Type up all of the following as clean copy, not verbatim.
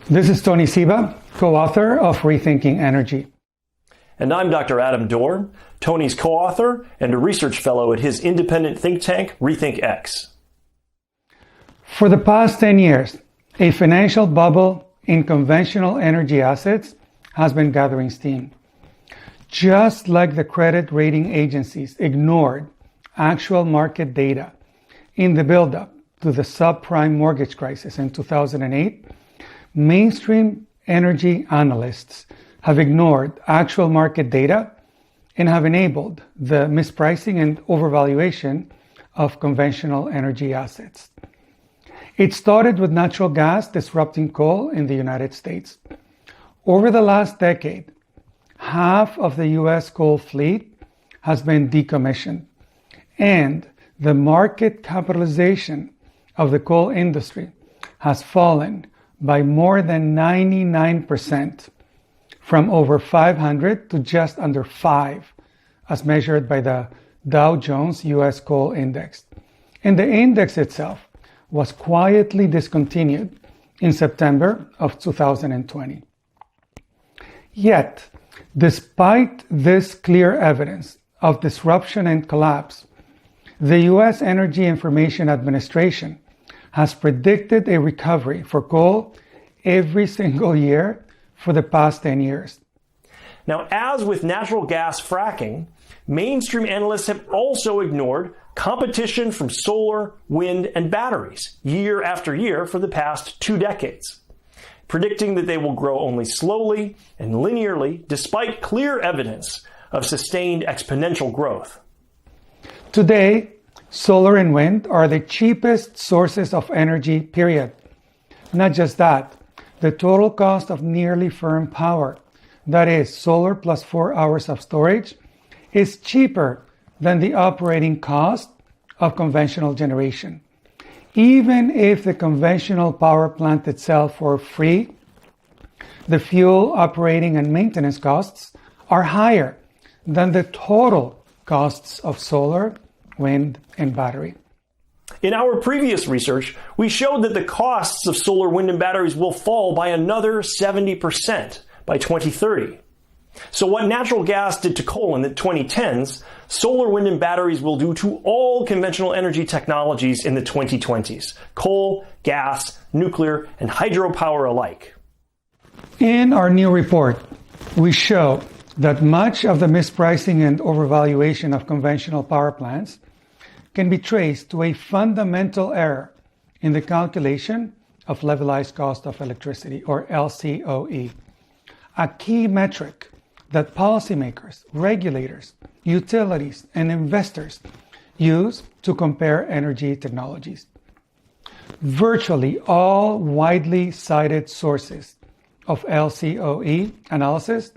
This is Tony Seba, co-author of Rethinking Energy. And I'm Dr. Adam Dorr, Tony's co-author and a research fellow at his independent think tank, RethinkX. For the past 10 years, a financial bubble in conventional energy assets has been gathering steam. Just like the credit rating agencies ignored actual market data in the buildup to the subprime mortgage crisis in 2008, mainstream energy analysts have ignored actual market data and have enabled the mispricing and overvaluation of conventional energy assets. It started with natural gas disrupting coal in the United States. Over the last decade, half of the U.S. coal fleet has been decommissioned, and the market capitalization of the coal industry has fallen by more than 99%, from over 500 to just under 5, as measured by the Dow Jones U.S. Coal Index. And the index itself was quietly discontinued in September of 2020. Yet, despite this clear evidence of disruption and collapse, the U.S. Energy Information Administration has predicted a recovery for coal every single year for the past 10 years. Now, as with natural gas fracking, mainstream analysts have also ignored competition from solar, wind, and batteries year after year for the past 2 decades, predicting that they will grow only slowly and linearly despite clear evidence of sustained exponential growth. Today, solar and wind are the cheapest sources of energy, period. Not just that, the total cost of nearly firm power, that is, solar plus 4 hours of storage, is cheaper than the operating cost of conventional generation. Even if the conventional power plant itself were free, the fuel, operating, and maintenance costs are higher than the total costs of solar, wind, and battery. In our previous research, we showed that the costs of solar, wind, and batteries will fall by another 70% by 2030. So what natural gas did to coal in the 2010s, solar, wind, and batteries will do to all conventional energy technologies in the 2020s, coal, gas, nuclear, and hydropower alike. In our new report, we show that much of the mispricing and overvaluation of conventional power plants can be traced to a fundamental error in the calculation of levelized cost of electricity, or LCOE, a key metric that policymakers, regulators, utilities, and investors use to compare energy technologies. Virtually all widely cited sources of LCOE analysis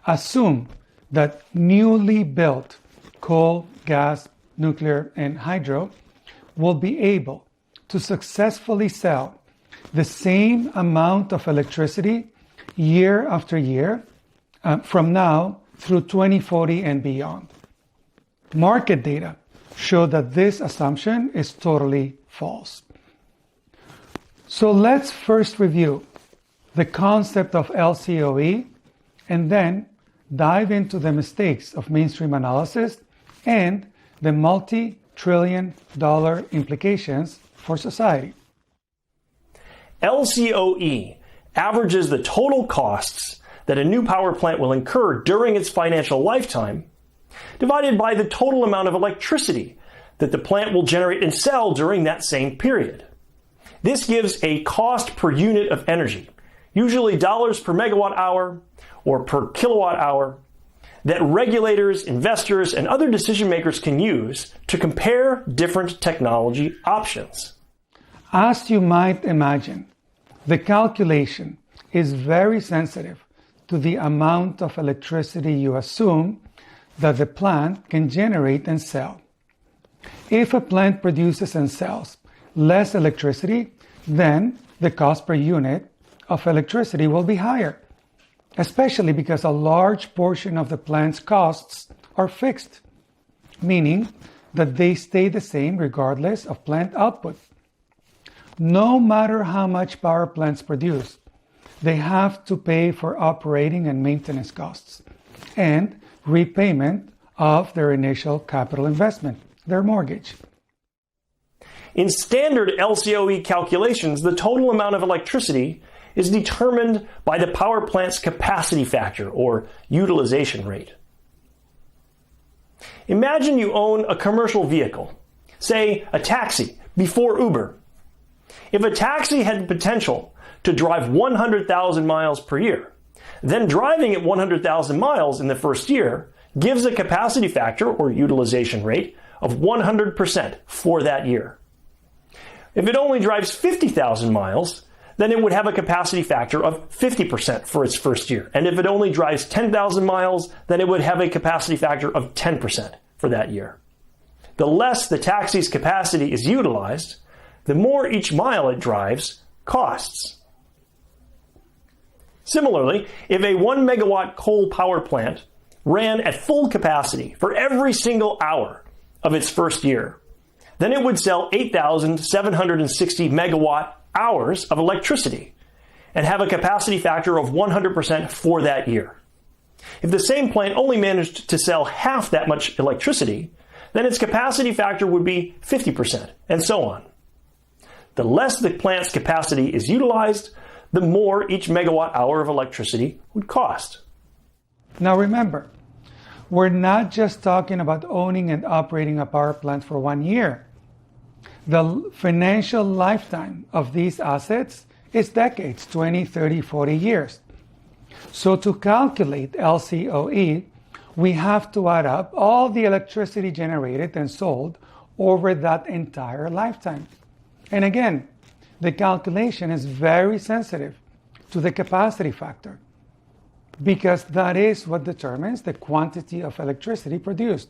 assume that newly built coal, gas, nuclear, and hydro will be able to successfully sell the same amount of electricity year after year from now through 2040 and beyond. Market data show that this assumption is totally false. So let's first review the concept of LCOE and then dive into the mistakes of mainstream analysis and the multi-trillion-dollar implications for society. LCOE averages the total costs that a new power plant will incur during its financial lifetime, divided by the total amount of electricity that the plant will generate and sell during that same period. This gives a cost per unit of energy, usually dollars per megawatt hour or per kilowatt hour, that regulators, investors, and other decision makers can use to compare different technology options. As you might imagine, the calculation is very sensitive to the amount of electricity you assume that the plant can generate and sell. If a plant produces and sells less electricity, then the cost per unit of electricity will be higher, especially because a large portion of the plant's costs are fixed, meaning that they stay the same regardless of plant output. No matter how much power plants produce, they have to pay for operating and maintenance costs and repayment of their initial capital investment, their mortgage. In standard LCOE calculations, the total amount of electricity is determined by the power plant's capacity factor, or utilization rate. Imagine you own a commercial vehicle, say a taxi, before Uber. If a taxi had the potential to drive 100,000 miles per year, then driving at 100,000 miles in the first year gives a capacity factor, or utilization rate, of 100% for that year. If it only drives 50,000 miles, then it would have a capacity factor of 50% for its first year. And if it only drives 10,000 miles, then it would have a capacity factor of 10% for that year. The less the taxi's capacity is utilized, the more each mile it drives costs. Similarly, if a 1 megawatt coal power plant ran at full capacity for every single hour of its first year, then it would sell 8,760 megawatt hours of electricity and have a capacity factor of 100% for that year. If the same plant only managed to sell half that much electricity, then its capacity factor would be 50%, and so on. The less the plant's capacity is utilized, the more each megawatt hour of electricity would cost. Now remember, we're not just talking about owning and operating a power plant for 1 year. The financial lifetime of these assets is decades, 20, 30, 40 years. So to calculate LCOE, we have to add up all the electricity generated and sold over that entire lifetime. And again, the calculation is very sensitive to the capacity factor, because that is what determines the quantity of electricity produced.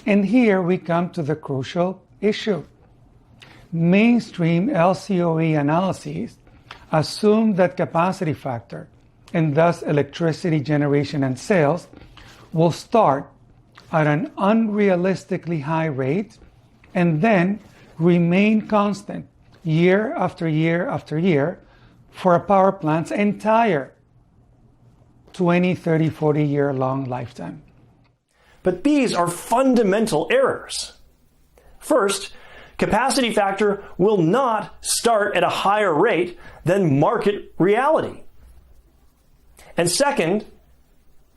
And here we come to the crucial issue. Mainstream LCOE analyses assume that capacity factor, and thus electricity generation and sales, will start at an unrealistically high rate and then remain constant year after year after year for a power plant's entire 20, 30, 40 year long lifetime. But these are fundamental errors. First, capacity factor will not start at a higher rate than market reality. And second,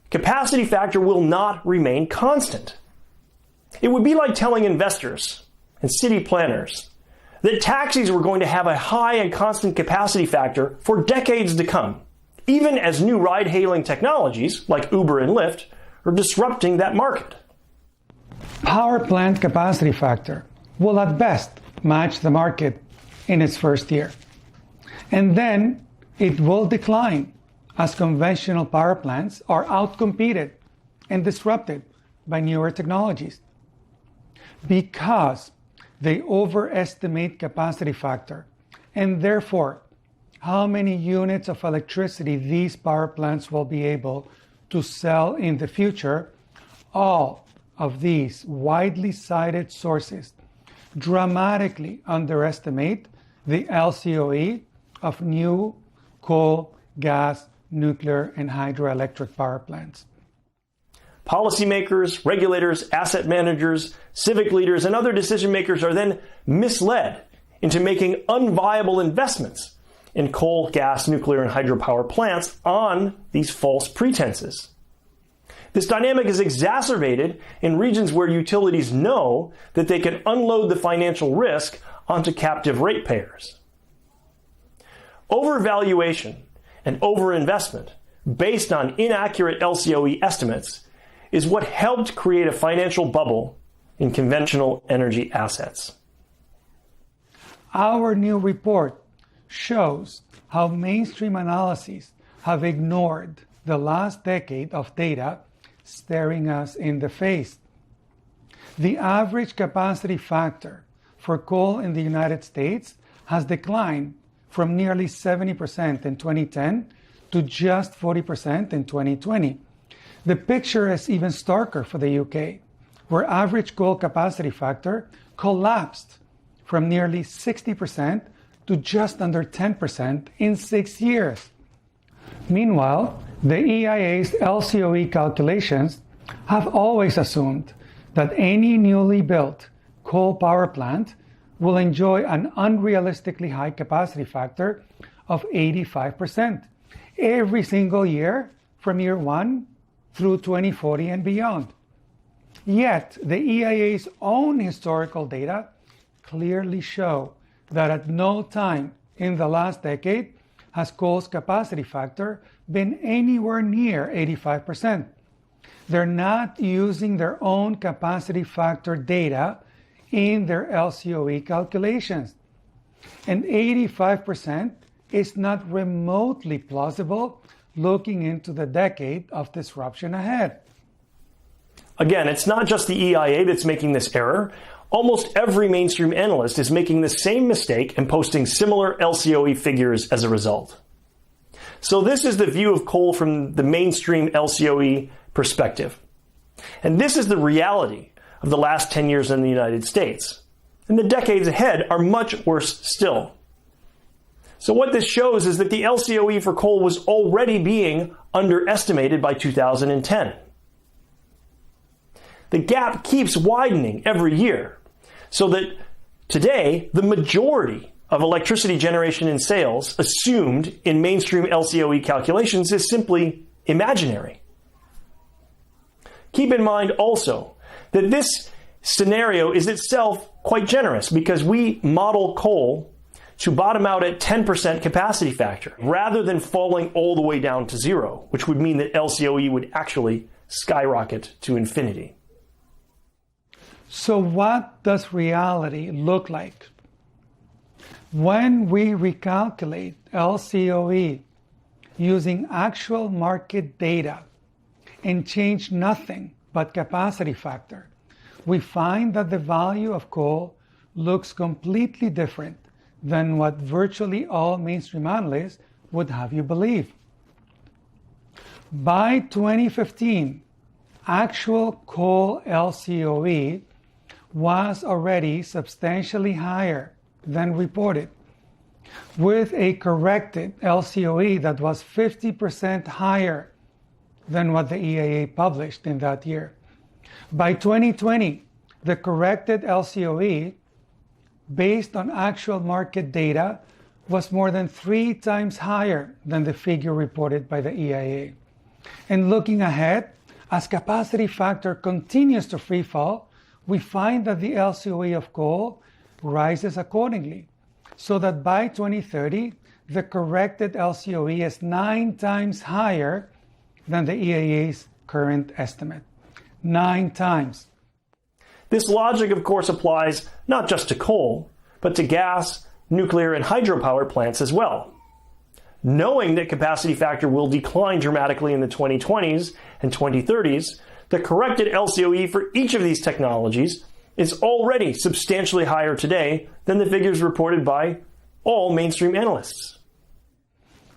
capacity factor will not remain constant. It would be like telling investors and city planners that taxis were going to have a high and constant capacity factor for decades to come, even as new ride-hailing technologies like Uber and Lyft are disrupting that market. Power plant capacity factor will at best match the market in its first year. And then it will decline as conventional power plants are outcompeted and disrupted by newer technologies. Because they overestimate capacity factor, and therefore how many units of electricity these power plants will be able to sell in the future, all of these widely cited sources dramatically underestimate the LCOE of new coal, gas, nuclear, and hydroelectric power plants. Policymakers, regulators, asset managers, civic leaders, and other decision makers are then misled into making unviable investments in coal, gas, nuclear, and hydropower plants on these false pretenses. This dynamic is exacerbated in regions where utilities know that they can unload the financial risk onto captive ratepayers. Overvaluation and overinvestment based on inaccurate LCOE estimates is what helped create a financial bubble in conventional energy assets. Our new report shows how mainstream analyses have ignored the last decade of data staring us in the face. The average capacity factor for coal in the United States has declined from nearly 70% in 2010 to just 40% in 2020. The picture is even starker for the UK, where average coal capacity factor collapsed from nearly 60% to to just under 10% in 6 years. Meanwhile, the EIA's LCOE calculations have always assumed that any newly built coal power plant will enjoy an unrealistically high capacity factor of 85% every single year from year 1 through 2040 and beyond. Yet, the EIA's own historical data clearly show that at no time in the last decade has coal's capacity factor been anywhere near 85%. They're not using their own capacity factor data in their LCOE calculations. And 85% is not remotely plausible looking into the decade of disruption ahead. Again, it's not just the EIA that's making this error. Almost every mainstream analyst is making the same mistake and posting similar LCOE figures as a result. So this is the view of coal from the mainstream LCOE perspective. And this is the reality of the last 10 years in the United States. And the decades ahead are much worse still. So what this shows is that the LCOE for coal was already being underestimated by 2010. The gap keeps widening every year, so that today the majority of electricity generation and sales assumed in mainstream LCOE calculations is simply imaginary. Keep in mind also that this scenario is itself quite generous because we model coal to bottom out at 10% capacity factor rather than falling all the way down to zero, which would mean that LCOE would actually skyrocket to infinity. So what does reality look like? When we recalculate LCOE using actual market data and change nothing but capacity factor, we find that the value of coal looks completely different than what virtually all mainstream analysts would have you believe. By 2015, actual coal LCOE was already substantially higher than reported, with a corrected LCOE that was 50% higher than what the EIA published in that year. By 2020, the corrected LCOE, based on actual market data, was more than 3 times higher than the figure reported by the EIA. And looking ahead, as capacity factor continues to freefall, we find that the LCOE of coal rises accordingly, so that by 2030, the corrected LCOE is 9 times higher than the EIA's current estimate. 9 times. This logic, of course, applies not just to coal, but to gas, nuclear, and hydropower plants as well. Knowing that capacity factor will decline dramatically in the 2020s and 2030s, the corrected LCOE for each of these technologies is already substantially higher today than the figures reported by all mainstream analysts.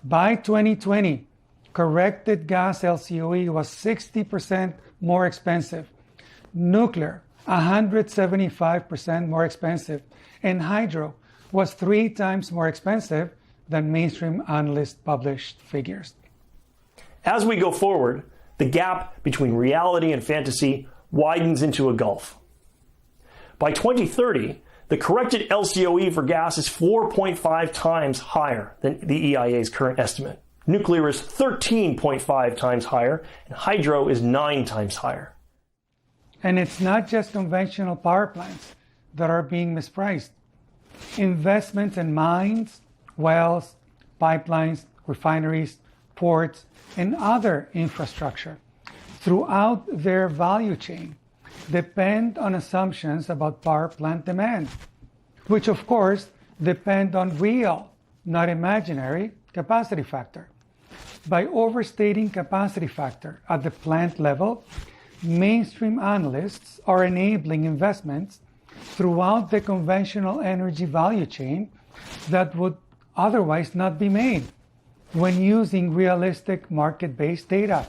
By 2020, corrected gas LCOE was 60% more expensive, nuclear 175% more expensive, and hydro was 3 times more expensive than mainstream analyst published figures. As we go forward, the gap between reality and fantasy widens into a gulf. By 2030, the corrected LCOE for gas is 4.5 times higher than the EIA's current estimate. Nuclear is 13.5 times higher, and hydro is 9 times higher. And it's not just conventional power plants that are being mispriced. Investments in mines, wells, pipelines, refineries, ports, and other infrastructure throughout their value chain depend on assumptions about power plant demand, which of course depend on real, not imaginary, capacity factor. By overstating capacity factor at the plant level, mainstream analysts are enabling investments throughout the conventional energy value chain that would otherwise not be made when using realistic market-based data.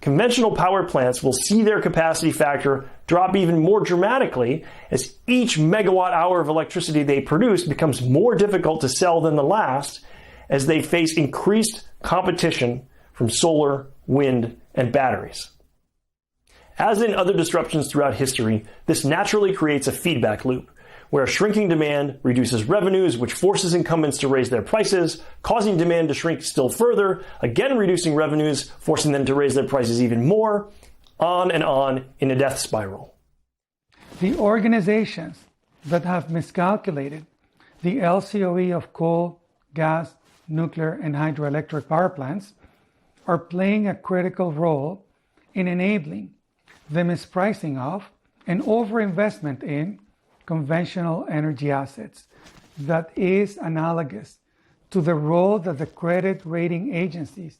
conventional power plants will see their capacity factor drop even more dramatically as each megawatt hour of electricity they produce becomes more difficult to sell than the last as they face increased competition from solar, wind, and batteries. As in other disruptions throughout history, this naturally creates a feedback loop, where shrinking demand reduces revenues, which forces incumbents to raise their prices, causing demand to shrink still further, again reducing revenues, forcing them to raise their prices even more, on and on in a death spiral. The organizations that have miscalculated the LCOE of coal, gas, nuclear, and hydroelectric power plants are playing a critical role in enabling the mispricing of and overinvestment in conventional energy assets that is analogous to the role that the credit rating agencies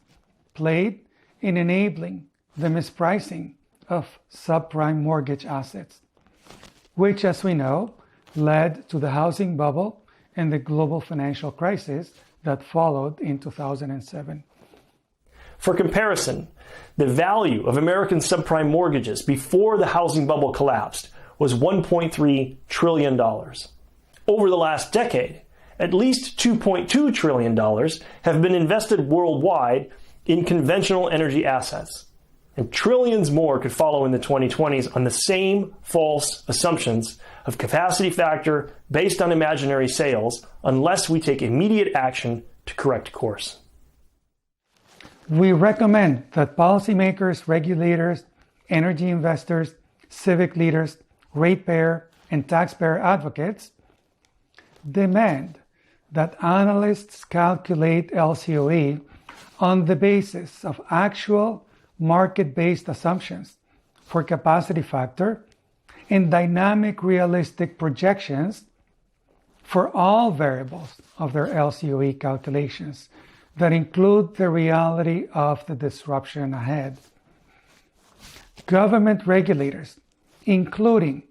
played in enabling the mispricing of subprime mortgage assets, which, as we know, led to the housing bubble and the global financial crisis that followed in 2007. For comparison, the value of American subprime mortgages before the housing bubble collapsed was $1.3 trillion. Over the last decade, at least $2.2 trillion have been invested worldwide in conventional energy assets, and trillions more could follow in the 2020s on the same false assumptions of capacity factor based on imaginary sales unless we take immediate action to correct course. We recommend that policymakers, regulators, energy investors, civic leaders, ratepayer, and taxpayer advocates demand that analysts calculate LCOE on the basis of actual market-based assumptions for capacity factor and dynamic realistic projections for all variables of their LCOE calculations that include the reality of the disruption ahead. Government regulators, including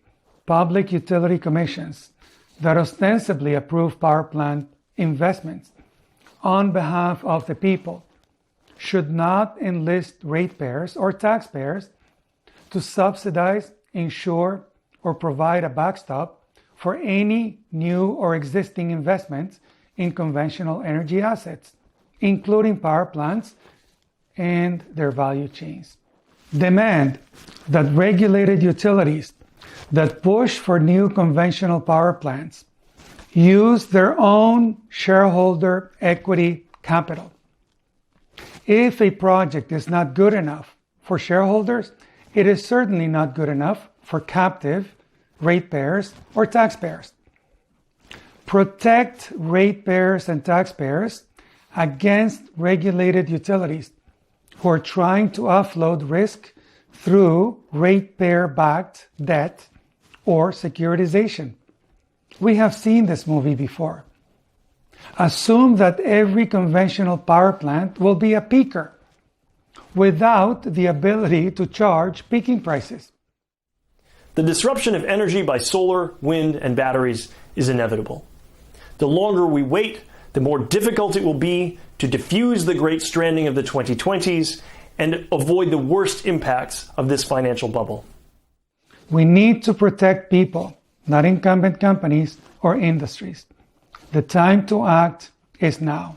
public utility commissions that ostensibly approve power plant investments on behalf of the people, should not enlist ratepayers or taxpayers to subsidize, insure, or provide a backstop for any new or existing investments in conventional energy assets, including power plants and their value chains. Demand that regulated utilities that push for new conventional power plants use their own shareholder equity capital. If a project is not good enough for shareholders, it is certainly not good enough for captive ratepayers or taxpayers. Protect ratepayers and taxpayers against regulated utilities who are trying to offload risk through ratepayer-backed debt or securitization. We have seen this movie before. Assume that every conventional power plant will be a peaker without the ability to charge peaking prices. The disruption of energy by solar, wind, and batteries is inevitable. The longer we wait, the more difficult it will be to diffuse the Great Stranding of the 2020s and avoid the worst impacts of this financial bubble. We need to protect people, not incumbent companies or industries. The time to act is now.